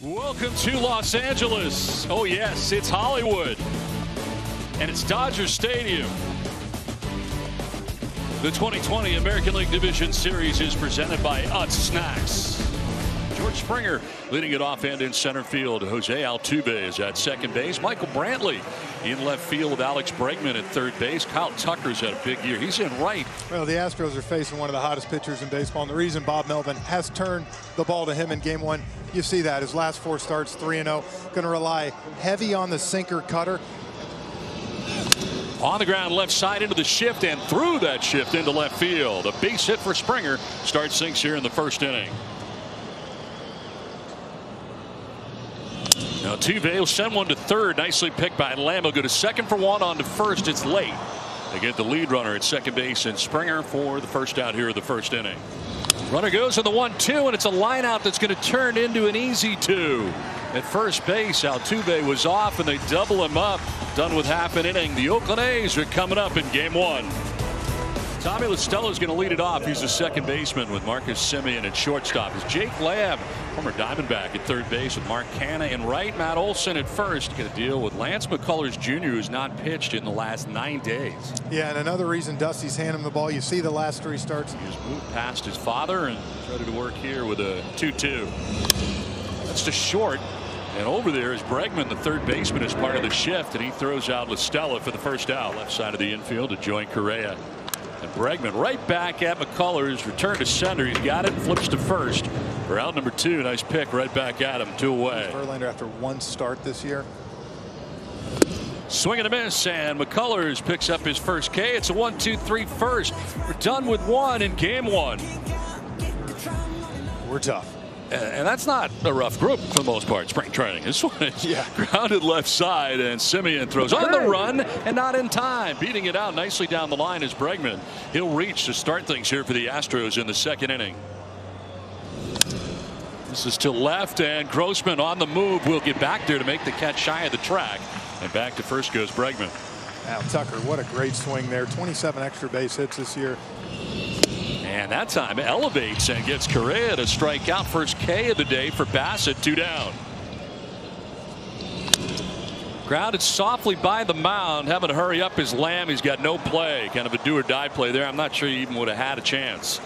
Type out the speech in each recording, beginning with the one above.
Welcome to Los Angeles. Oh yes, it's Hollywood. And it's Dodger Stadium. The 2020 American League Division Series is presented by Utz Snacks. George Springer leading it off and in center field. Jose Altuve is at second base. Michael Brantley in left field with Alex Bregman at third base. Kyle Tucker's had a big year. He's in right. Well, the Astros are facing one of the hottest pitchers in baseball, and the reason Bob Melvin has turned the ball to him in game one, you see that his last 4 starts, 3-0. Going to rely heavy on the sinker cutter. On the ground left side into the shift and through that shift into left field. A base hit for Springer starts things here in the first inning. Now Altuve will send one to third. Nicely picked by Lamb. Will go to second for one, on to first. It's late. They get the lead runner at second base and Springer for the first out here of the first inning. Runner goes in the 1-2 and it's a line out that's going to turn into an easy 2. At first base, Altuve was off and they double him up. Done with half an inning. The Oakland A's are coming up in game 1. Tommy LaStella is going to lead it off. He's the second baseman with Marcus Semien at shortstop. It's Jake Lamb, former Diamondback, at third base with Mark Canha in right. Matt Olson at first. Going to deal with Lance McCullers Jr., who's not pitched in the last 9 days. Yeah, and another reason Dusty's handing him the ball. You see the last 3 starts. He just moved past his father and started to work here with a 2-2. That's to short. And over there is Bregman, the third baseman, as part of the shift, and he throws out LaStella for the first out. Left side of the infield to join Correa. And Bregman right back at McCullers. Return to center. He's got it. Flips to first for out number 2. Nice pick right back at him. 2 away. Verlander after 1 start this year. Swing and a miss, and McCullers picks up his first K. It's a 1-2-3 first. We're done with 1 in game 1. We're tough. And that's not a rough group for the most part. Spring training. This one is grounded left side, and Semien throws on the run and not in time. Beating it out nicely down the line is Bregman. He'll reach to start things here for the Astros in the second inning. This is to left, and Grossman on the move will get back there to make the catch shy of the track. And back to first goes Bregman. Now Tucker, what a great swing there. 27 extra base hits this year. And that time elevates and gets Correa to strike out. First K of the day for Bassitt. 2 down. Grounded softly by the mound, having to hurry up his Lamb. He's got no play. Kind of a do or die play there. I'm not sure he even would have had a chance.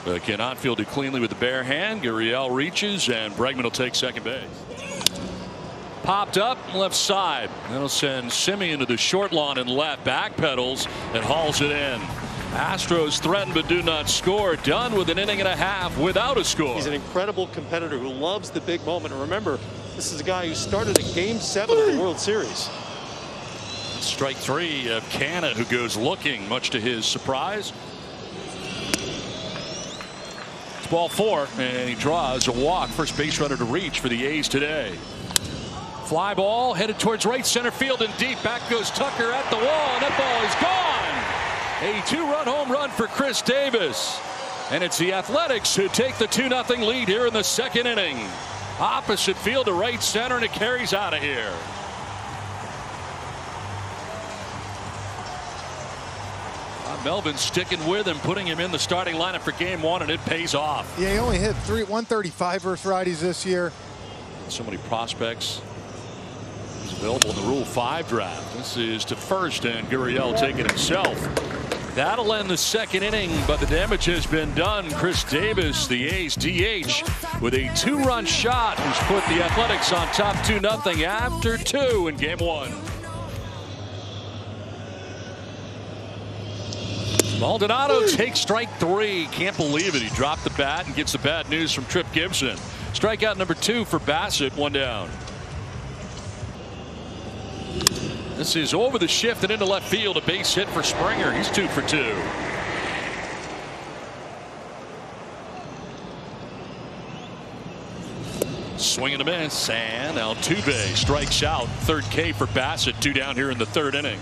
But cannot field it cleanly with the bare hand. Gurriel reaches and Bregman will take second base. Popped up left side. That'll send Semien to the short lawn and left. Backpedals and hauls it in. Astros threaten but do not score. Done with an inning and a half without a score. He's an incredible competitor who loves the big moment. And remember, this is a guy who started at game 7 of the World Series. Strike 3 of Canha, who goes looking, much to his surprise. It's ball 4, and he draws a walk. First base runner to reach for the A's today. Fly ball headed towards right center field and deep. Back goes Tucker at the wall, and that ball is gone. A 2-run home run for Chris Davis. And it's the Athletics who take the 2-0 lead here in the second inning. Opposite field to right center, and it carries out of here. Melvin sticking with him, putting him in the starting lineup for game 1, and it pays off. Yeah, he only hit 135 versus righties this year. So many prospects. He's available in the Rule 5 draft. This is to first, and Gurriel taking himself. That'll end the second inning, but the damage has been done. Chris Davis, the A's DH, with a 2-run shot, who's put the Athletics on top 2-0 after 2 in game 1. Maldonado takes strike 3. Can't believe it. He dropped the bat and gets the bad news from Trip Gibson. Strikeout number 2 for Bassitt. 1 down. This is over the shift and into left field. A base hit for Springer. He's 2 for 2. Swing and a miss, and Altuve strikes out. Third K for Bassitt. 2 down here in the third inning.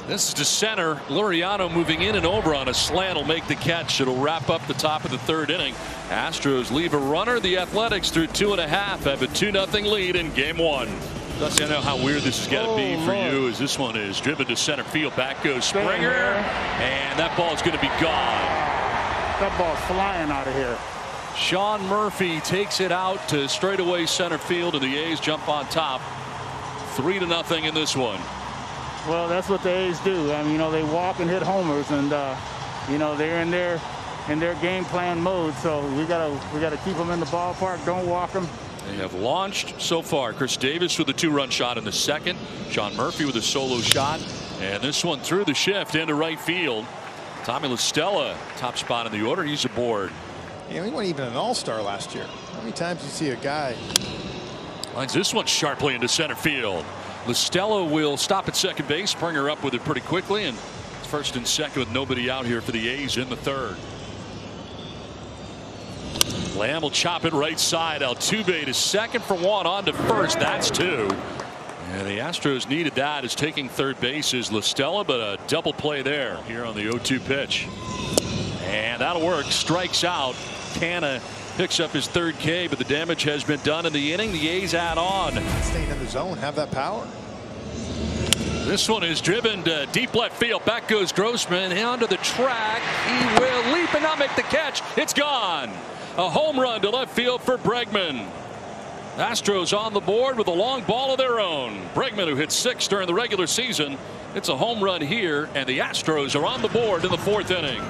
This is to center. Laureano moving in and over on a slant will make the catch. It'll wrap up the top of the third inning. Astros leave a runner. The Athletics through 2.5 have a 2-0 lead in game 1. Dusty, I know how weird this has got to be for you as this one is driven to center field. Back goes Springer, and that ball is going to be gone. That ball's flying out of here. Sean Murphy takes it out to straightaway center field, and the A's jump on top 3-0 in this one. Well, that's what the A's do. I mean, you know, they walk and hit homers, and you know, they're in their game plan mode. So we gotta keep them in the ballpark. Don't walk them. They have launched so far. Chris Davis with a 2-run shot in the second. Sean Murphy with a solo shot, and this one through the shift into right field. Tommy La Stella, top spot in the order. He's aboard. Yeah, he wasn't even an all-star last year. How many times do you see a guy lines this one sharply into center field? La Stella will stop at second base. Springer up with it pretty quickly, and it's first and second with nobody out here for the A's in the third. Lamb will chop it right side. Altuve to second for one, on to first. That's two. And the Astros needed that, as taking third base is La Stella, but a double play there here on the 0-2 pitch. And that'll work. Strikes out. Canna picks up his third K, but the damage has been done in the inning. The A's add on. staying in the zone, have that power? This one is driven to deep left field. Back goes Grossman onto the track. He will leap and not make the catch. It's gone. A home run to left field for Bregman. Astros on the board with a long ball of their own. Bregman, who hit 6 during the regular season, it's a home run here, and the Astros are on the board in the 4th inning.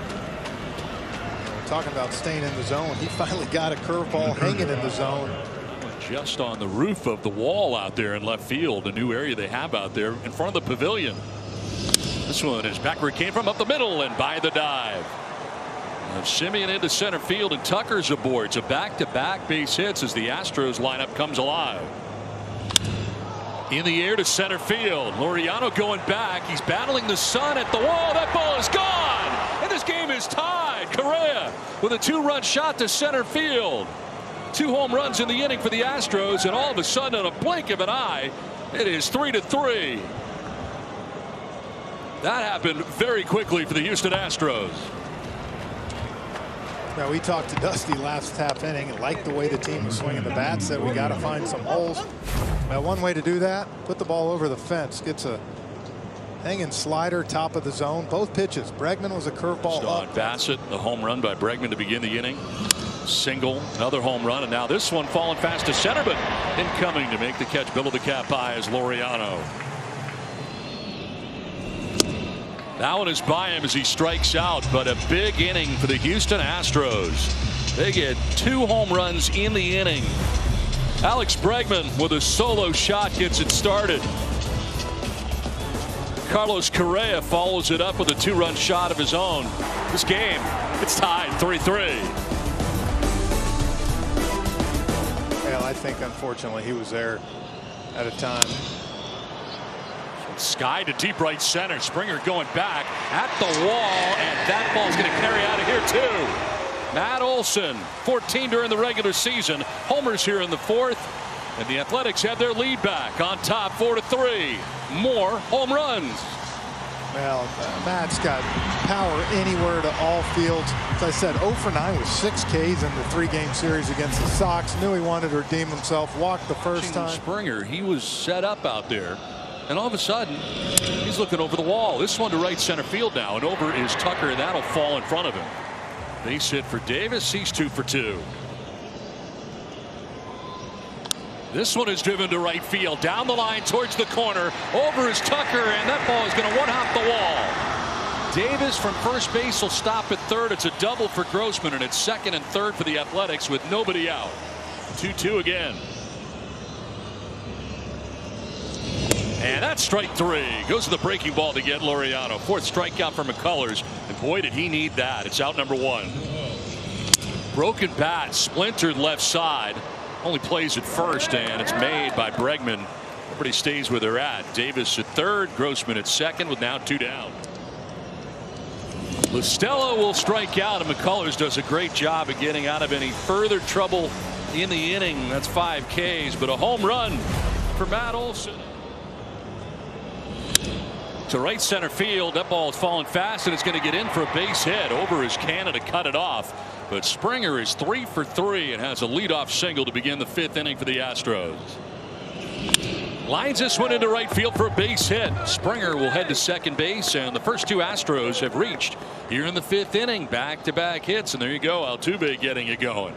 We're talking about staying in the zone. He finally got a curveball hanging in the zone. Just on the roof of the wall out there in left field, a new area they have out there in front of the pavilion. This one is back where it came from, up the middle and by the dive. Simeon into center field, and Tucker's aboard. It's a back-to-back base hits as the Astros lineup comes alive. In the air to center field. Laureano going back. He's battling the sun at the wall. That ball is gone, and this game is tied. Correa with a 2-run shot to center field. 2 home runs in the inning for the Astros, and all of a sudden, in a blink of an eye, it is 3-3. That happened very quickly for the Houston Astros. Now, we talked to Dusty last half inning and liked the way the team was swinging the bat. Said we got to find some holes. Now, one way to do that: put the ball over the fence. Gets a hanging slider, top of the zone. Both pitches. Bregman was a curveball up. Bassitt, the home run by Bregman to begin the inning. Single, another home run, and now this one falling fast to center, but incoming to make the catch below the cap high is Laureano. That one is by him as he strikes out, but a big inning for the Houston Astros. They get 2 home runs in the inning. Alex Bregman with a solo shot gets it started. Carlos Correa follows it up with a 2-run shot of his own. This game, it's tied 3-3. Well, I think unfortunately he was there at a time. Sky to deep right center. Springer going back at the wall, and that ball's going to carry out of here too. Matt Olson, 14 during the regular season. Homers here in the 4th, and the Athletics have their lead back on top 4-3. More home runs. Well, Matt's got power anywhere to all fields. As I said, 0 for 9 with 6 Ks in the 3-game series against the Sox. Knew he wanted to redeem himself. Walked the first time. Springer, he was set up out there, and all of a sudden he's looking over the wall. This one to right center field now, and over is Tucker, and that'll fall in front of him. Base hit for Davis. He's 2 for 2. This one is driven to right field, down the line towards the corner. Over is Tucker, and that ball is going to one-hop the wall. Davis from first base will stop at third. It's a double for Grossman, and it's second and third for the Athletics with nobody out. 2-2 again. And that's strike 3. Goes to the breaking ball to get Laureano. 4th strikeout for McCullers, and boy, did he need that. It's out number 1. Broken bat, splintered left side. Only plays at first, and it's made by Bregman. Everybody stays where they're at. Davis at third, Grossman at second, with now 2 down. La Stella will strike out, and McCullers does a great job of getting out of any further trouble in the inning. That's 5 Ks, but a home run for Matt Olson. To right center field. That ball is falling fast, and it's going to get in for a base hit. Over is Canna to cut it off, but Springer is 3 for 3 and has a leadoff single to begin the 5th inning for the Astros. Lines this one into right field for a base hit. Springer will head to second base, and the first 2 Astros have reached here in the 5th inning. Back-to-back hits, and there you go, Altuve getting it going.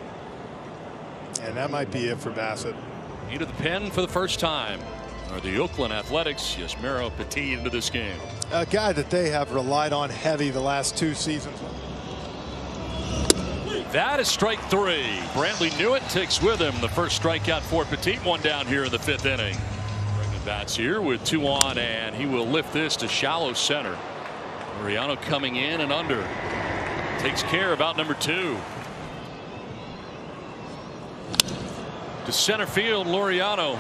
And that might be it for Bassitt. Into the pen for the first time are the Oakland Athletics. Yasmiro Petit into this game. A guy that they have relied on heavy the last 2 seasons. That is strike 3. Brantley knew it, takes with him the first strikeout for Petit. 1 down here in the 5th inning. Bringing bats here with 2 on, and he will lift this to shallow center. Laureano coming in and under. Takes care of out number 2. To center field, Laureano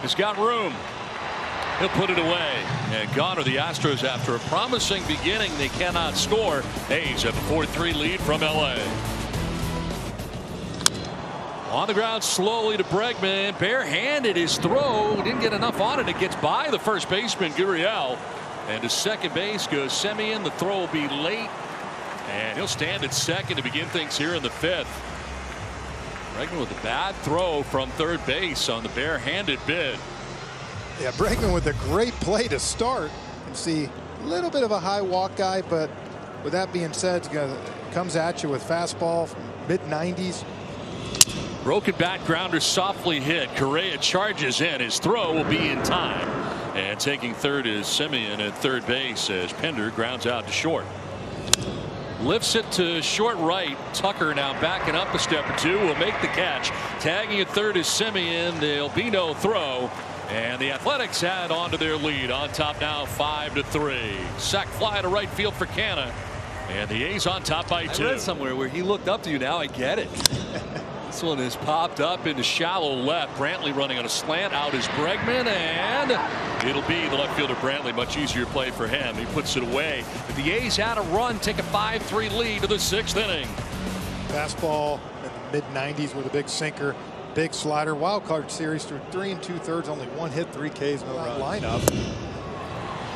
has got room. He'll put it away. And gone are the Astros after a promising beginning. They cannot score. A's have a 4-3 lead from LA. On the ground slowly to Bregman. Barehanded his throw. Didn't get enough on it. It gets by the first baseman, Gurriel. And to second base goes Semien. The throw will be late. And he'll stand at second to begin things here in the 5th. Bregman with a bad throw from third base on the barehanded bid. Yeah, Bregman with a great play to start. You can see a little bit of a high walk guy, but with that being said, comes at you with fastball from mid-90s. Broken bat grounder softly hit. Correa charges in. His throw will be in time. And taking third is Semien at third base as Pender grounds out to short. Lifts it to short right. Tucker now backing up a step or 2. Will make the catch. Tagging at third is Semien. There'll be no throw. And the Athletics add on to their lead. On top now 5-3. Sac fly to right field for Canna. And the A's on top by 2. I read somewhere where he looked up to you. Now I get it. This one is popped up into shallow left. Brantley running on a slant. Out is Bregman, and it'll be the left fielder Brantley. Much easier play for him. He puts it away. But the A's had a run, take a 5-3 lead to the 6th inning. Fastball in the mid-90s with a big sinker, big slider. Wild card series through 3 2/3, only 1 hit, 3 Ks, no lineup.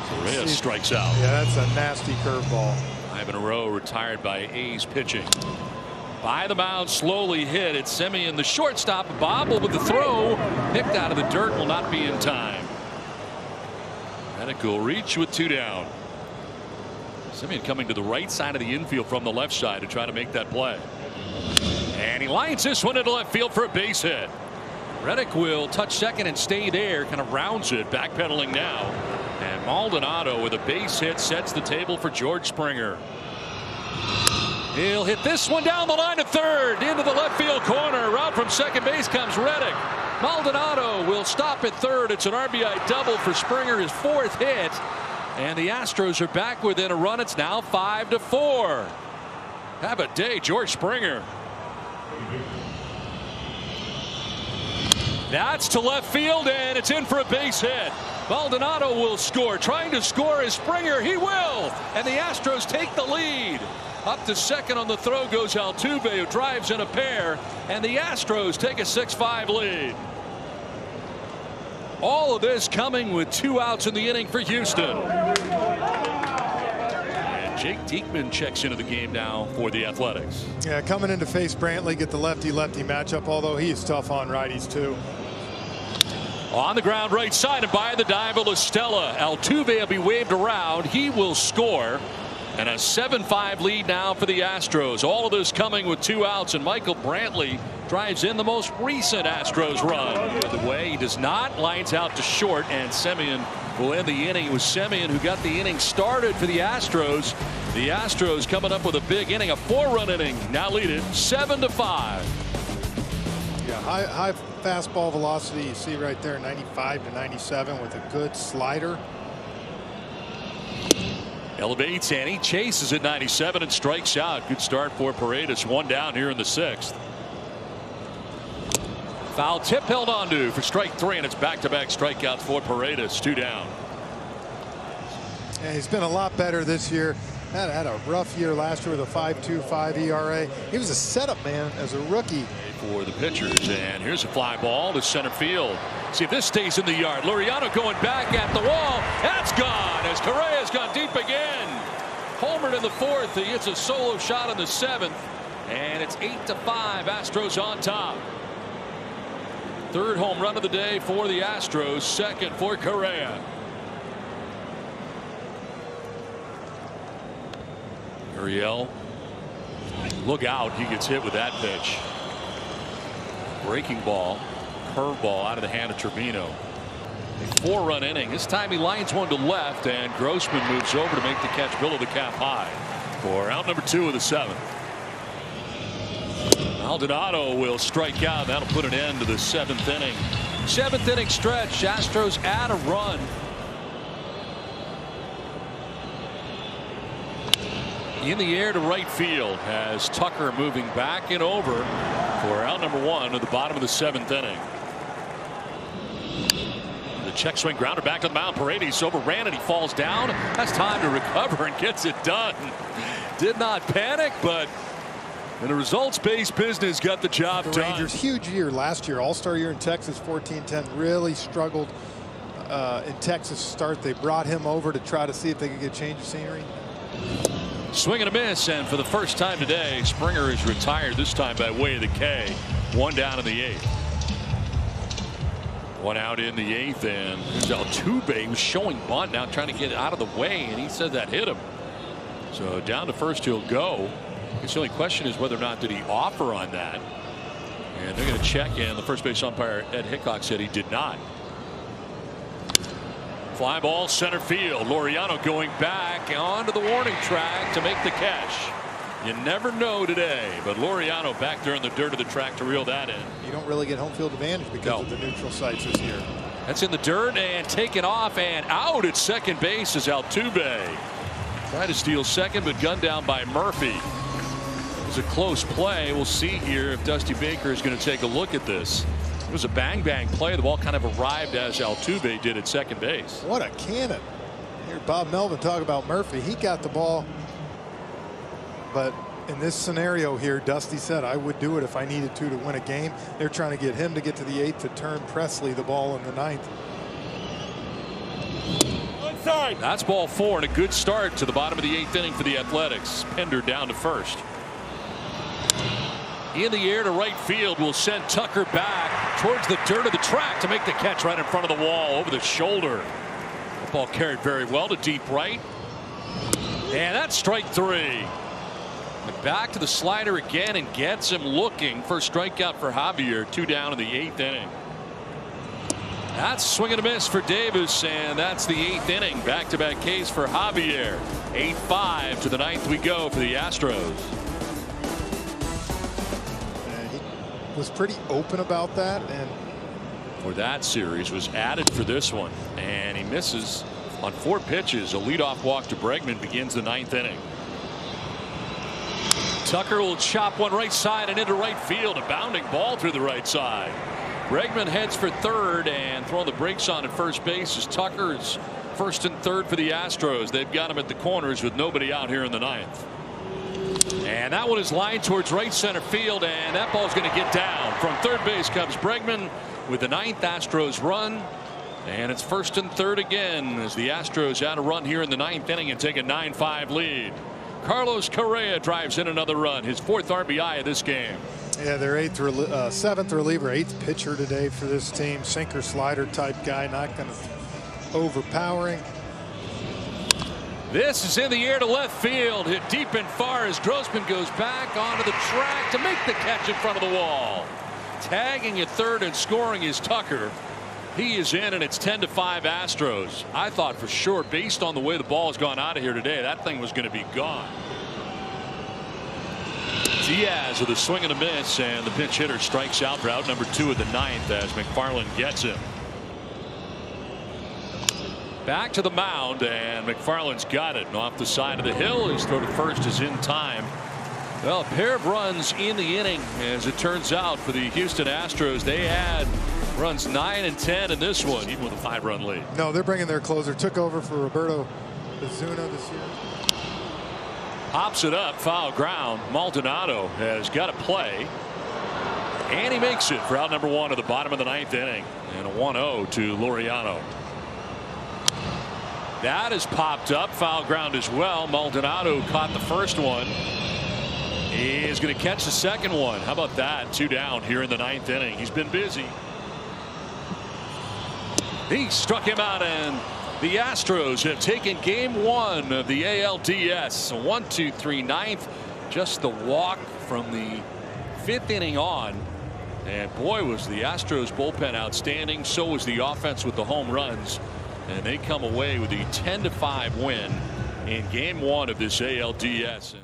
Correa strikes out. Yeah, that's a nasty curveball. 5 in a row retired by A's pitching. By the mound, slowly hit. It's Semien, the shortstop. Bobble with the throw. Picked out of the dirt, will not be in time. Reddick will reach with 2 down. Semien coming to the right side of the infield from the left side to try to make that play. And he lines this one into left field for a base hit. Reddick will touch second and stay there. Kind of rounds it, backpedaling now. And Maldonado with a base hit sets the table for George Springer. He'll hit this one down the line to third into the left field corner. Route from second base comes Reddick. Maldonado will stop at third. It's an RBI double for Springer, his 4th hit. And the Astros are back within a run. It's now 5-4. Have a day, George Springer. That's to left field, and it's in for a base hit. Maldonado will score. Trying to score is Springer. He will. And the Astros take the lead. Up to second on the throw goes Altuve, who drives in a pair, and the Astros take a 6-5 lead. All of this coming with 2 outs in the inning for Houston. And Jake Diekman checks into the game now for the Athletics. Yeah, coming in to face Brantley, get the lefty-lefty matchup, although he is tough on righties too. On the ground right side and by the dive of Estella. Altuve will be waved around. He will score. And a 7-5 lead now for the Astros. All of this coming with 2 outs, and Michael Brantley drives in the most recent Astros run. By the way, he does not. Lines out to short, and Semien will end the inning. It was Semien who got the inning started for the Astros. The Astros coming up with a big inning, a 4-run inning. Now lead it 7-5. Yeah, high fastball velocity. You see right there, 95 to 97 with a good slider. Elevates and he chases at 97 and strikes out. Good start for Paredes. 1 down here in the 6th. Foul tip held on to for strike 3, and it's back-to-back strikeouts for Paredes. 2 down. Yeah, he's been a lot better this year. Had a rough year last year with a 5.25 ERA. He was a setup man as a rookie. For the pitchers, and here's a fly ball to center field. See if this stays in the yard. Laureano going back at the wall. That's gone as Correa's gone deep again. Homered in the 4th. He hits a solo shot in the 7th, and it's 8-5. Astros on top. 3rd home run of the day for the Astros. 2nd for Correa. Gurriel, look out! He gets hit with that pitch. Breaking ball, curveball out of the hand of Trevino. A 4-run inning. This time he lines one to left, and Grossman moves over to make the catch below the cap high for out number 2 of the 7th. Maldonado will strike out. That'll put an end to the 7th inning. 7th inning stretch. Astros add a run. In the air to right field has Tucker moving back and over for out number 1 at the bottom of the 7th inning. The check swing grounder back to the mound. Paredes overran and he falls down. Has time to recover and gets it done. Did not panic, but in a results-based business, got the job done. The Rangers, huge year last year, all-star year in Texas, 14-10, really struggled in Texas start. They brought him over to try to see if they could get change of scenery. Swing and a miss, and for the first time today, Springer is retired, this time by way of the K. 1 down in the 8th. 1 out in the 8th, and here's Altuve. He was showing bunt, now trying to get out of the way, and he said that hit him. So down to first he'll go. I guess the only question is whether or not did he offer on that. And they're going to check, and the first base umpire Ed Hickok said he did not. Fly ball center field. Laureano going back onto the warning track to make the catch. You never know today, but Laureano back there in the dirt of the track to reel that in. You don't really get home field advantage because of the neutral sites this year. That's in the dirt and taken off and out at second base is Altuve. Tried to steal second, but gunned down by Murphy. It was a close play. We'll see here if Dusty Baker is going to take a look at this. It was a bang-bang play. The ball kind of arrived as Altuve did at second base. What a cannon. Hear Bob Melvin talk about Murphy. He got the ball. But in this scenario here, Dusty said, I would do it if I needed to win a game. They're trying to get him to get to the 8th to turn Presley the ball in the 9th. That's ball 4 and a good start to the bottom of the 8th inning for the Athletics. Pender down to first. In the air to right field will send Tucker back towards the dirt of the track to make the catch right in front of the wall over the shoulder. The ball carried very well to deep right. And that's strike 3. And back to the slider again and gets him looking. First strikeout for Javier. 2 down in the 8th inning. That's swing and a miss for Davis, and that's the 8th inning. Back-to-back Ks for Javier. 8-5 to the 9th we go for the Astros. He was pretty open about that, and for that series was added for this one, and he misses on 4 pitches. A leadoff walk to Bregman begins the 9th inning. Tucker will chop one right side and into right field. A bounding ball through the right side. Bregman heads for third, and throwing the brakes on at first base is Tucker. It's first and third for the Astros. They've got him at the corners with nobody out here in the 9th. And that one is lined towards right center field, and that ball's going to get down. From third base comes Bregman with the 9th Astros run. And it's first and third again as the Astros add a run here in the 9th inning and take a 9-5 lead. Carlos Correa drives in another run, his 4th RBI of this game. Yeah, their 7th reliever, 8th pitcher today for this team. Sinker slider type guy, not going to overpowering. This is in the air to left field, hit deep and far as Grossman goes back onto the track to make the catch in front of the wall. Tagging at third and scoring is Tucker. He is in, and it's 10-5 Astros. I thought for sure, based on the way the ball has gone out of here today, that thing was going to be gone. Diaz with a swing and a miss, and the pinch hitter strikes out for out number 2 of the 9th as McFarland gets him. Back to the mound, and McFarland's got it. And off the side of the hill, his throw to first is in time. Well, a pair of runs in the inning, as it turns out, for the Houston Astros. They had runs 9 and 10 in this one, even with a 5-run lead. No, they're bringing their closer. Took over for Roberto Ozuna this year. Pops it up, foul ground. Maldonado has got to play, and he makes it for out number 1 at the bottom of the 9th inning, and a 1-0 to Laureano. That is popped up, foul ground as well. Maldonado caught the first one. He is going to catch the second one. How about that? 2 down here in the 9th inning. He's been busy. He struck him out, and the Astros have taken game 1 of the ALDS. 1-2-3 9th. Just the walk from the 5th inning on. And boy, was the Astros bullpen outstanding. So was the offense with the home runs. And they come away with a 10-5 win in game 1 of this ALDS.